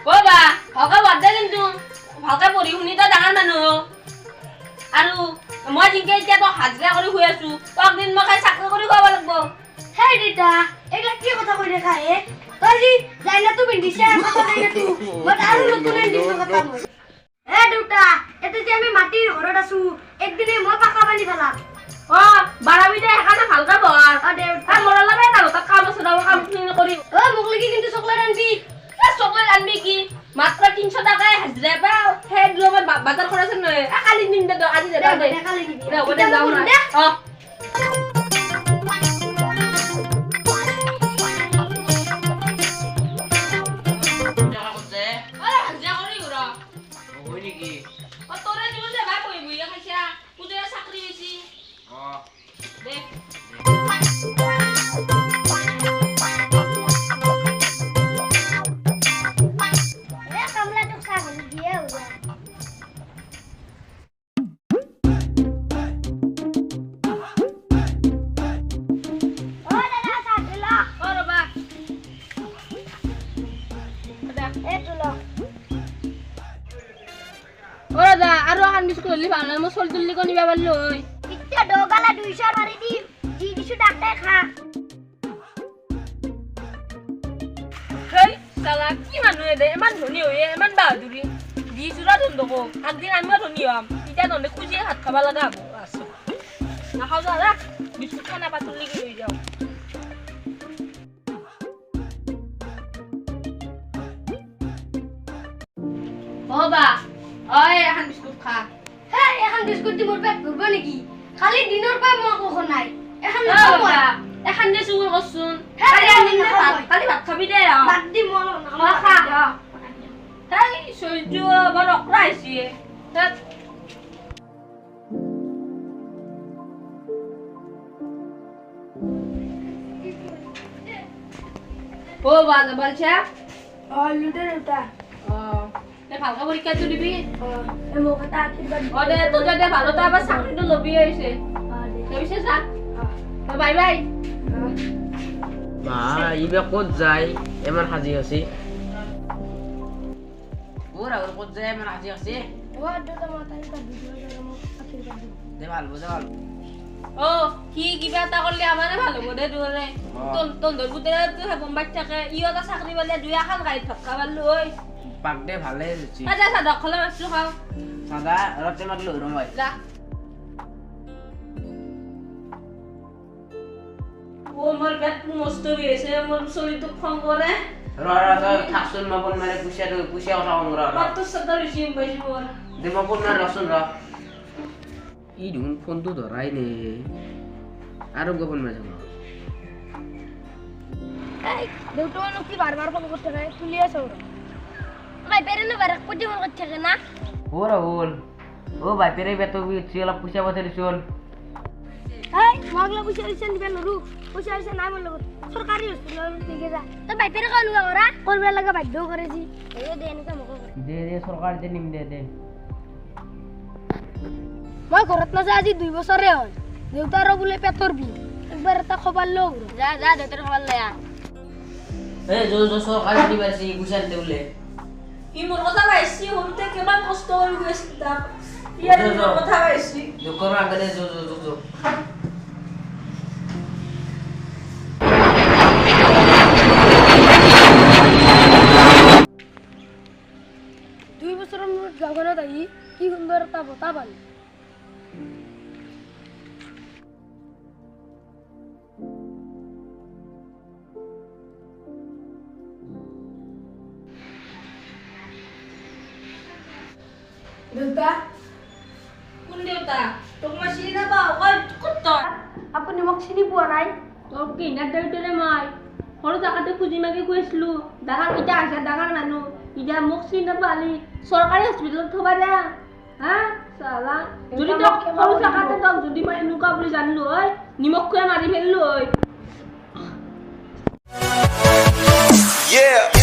বাবা ভালকে বাদ দে কিন্তু ভালকে পঢ়ি শুনি তই ডাঙৰ মানুহ আৰু মই জিংকে এতিয়া তই হাজিৰা কৰি শুই আছো তই একদিন মই খাই চাকৰি কৰি খুৱাব লাগিব হেই দেউতা এইগিলা কি কথা কৈ দেখা হে তই যি যাইনাটো পিন্ধিছে কথা নাই না তুই মই আৰু নতুন দিন কথা মই এ দেউতা এতে যে আমি মাটিৰ ঘৰত আছো একদিনে মই পাকা পানী পেলাম অ বাৰাবিতে সেইকাৰণে ভালকে বহ অ দেউতা মোৰ অলপে না তই কাম আছে তই কামখিনি কৰি অ মোক লাগি কিন্তু চকলেট আনবি চকলেট আনবি কি মাত্ৰ 300 টাকাই হাজিৰা পাও সেই লগত বাজাৰ খৰচ নহয় কালি দিম দে আজি দে কালি দিবি দে হ'ব দে যাওঁ না অ ওরা আৰু এখন বিস্কুট হলি ভাল মই চল তুলি কো নিবা পারলো ওই ইচ্ছা ডগালা 200 মারি দি জি কিছু ডাক্তার খা হেই সালা কি মানুহ দে ইমান ধনী হয়ে ইমান বাহাদুরি দি চুরা ধন দকো একদিন আমিও ধনী হম ইটা ধনে খুঁজিয়ে হাত খাবা লাগা হবো আছো নাখাও যা রাখ বিস্কুট খানা পাতুলি কি হয়ে যাও বাবা ওই এখন বিস্কুট খা হ্যাঁ এখন বিস্কুট দি মোর পেট ভরবো নাকি খালি দিনের পর মা কখন নাই এখন না বাবা এখন যে চুর করছুন হ্যাঁ, খালি ভাত খাবি দে বাদ দি মোর খা খা তাই সহ্য বড় অকরা আইছি ও বাজা বলছে লুটে দেউতা ভালকে পরীক্ষা দিবি মোক এটা আশীর্বাদ দে তো যদি ভালো তো আবার চাকরিটা লবি হয়েছে ভবিষ্যৎ যা বাই বাই মা ইবে ক'ত যায় এমান সাজি আছে ওর আগর ক'ত যায় এমান সাজি আছে ও দেউতা মাথা এটা ভিডিও মোক আশীর্বাদ দে ভাল দে ভাল ও কি কিবা এটা করলে আমারে ভালো করে দূরে তোর বুতেরা তুই গম বাট থাকে ইও এটা চাকরি পালে দুই এখন গাড়ি ধক্কা পারলো ওই পাক দে ভালে হচ্ছে আচ্ছা আচ্ছা দখলে মাছটো খাও সাদা রতে মারলো রমাই যা ও মোর পেট মস্ত হয়েছে মোর শরীর তো ফোন করে র র তো থাকছুন মবন মারে পুষিয়া কথা কম র কত সদা রিসিভ পাইছি মোর দে মবন মারে রসুন র ই দুন ফোন তো ধরাই নে আর গোপন মারে যাব এই দেউতা কি বারবার ফোন করতে থাকে তুলিয়া সৌর ভাই পেরে না বারে কোটি ফোন করতে থাকে না ওরা ওল ও ভাই পেরে বেতো চিলা পুষিয়া বসে চল এই মগলা পুষিয়া দিছেন দিবেন নরু পুষিয়া দিছেন না মল সরকারি হসপিটাল নিকে যা তো ভাই পেরে কোন ওরা করবে লাগা বাধ্য করেছি এই দে এনে মক দে দে সরকার দে নিম দে দে মই ঘৰত না যা আজি 2 বছৰে হ'ল দেউতাৰ বোলে পেটৰ বিষ একবাৰ এটা খবৰ লও যা যা দেউতাৰ খবৰ লৈ আ এ জো জো সরকার দিবাসি গুছান দে বলে ই মোর কথা পাইছি হতে কেমন কষ্ট করে গেছি তা ইয়ার মোর কথা পাইছি দুকর আগে জো জো জো জো দুই বছৰৰ মূৰত গাঁওখনত আহি কি সুন্দৰ এটা বতাহ পালো দেউতা কোন দেউতা তোক মই চিনি নাপাওঁ কই ক'ত তই আপুনি মোক চিনি পোৱা নাই তোক কি না দেউতাৰে মই সৰু জাগাতে খুজি মাগি গৈছিলো ডাঙৰ ইটা আছে ডাঙৰ মানুহ ইটা মোক চিনি নাপালি চৰকাৰী হস্পিটেলত থবা দে হা সালা যদি তোক সৰু জাগাতে তোক যদি মই এনেকুৱা বুলি জানিলো হয় নিমখ খুৱাই মাৰি ফেলিলো হয় Yeah.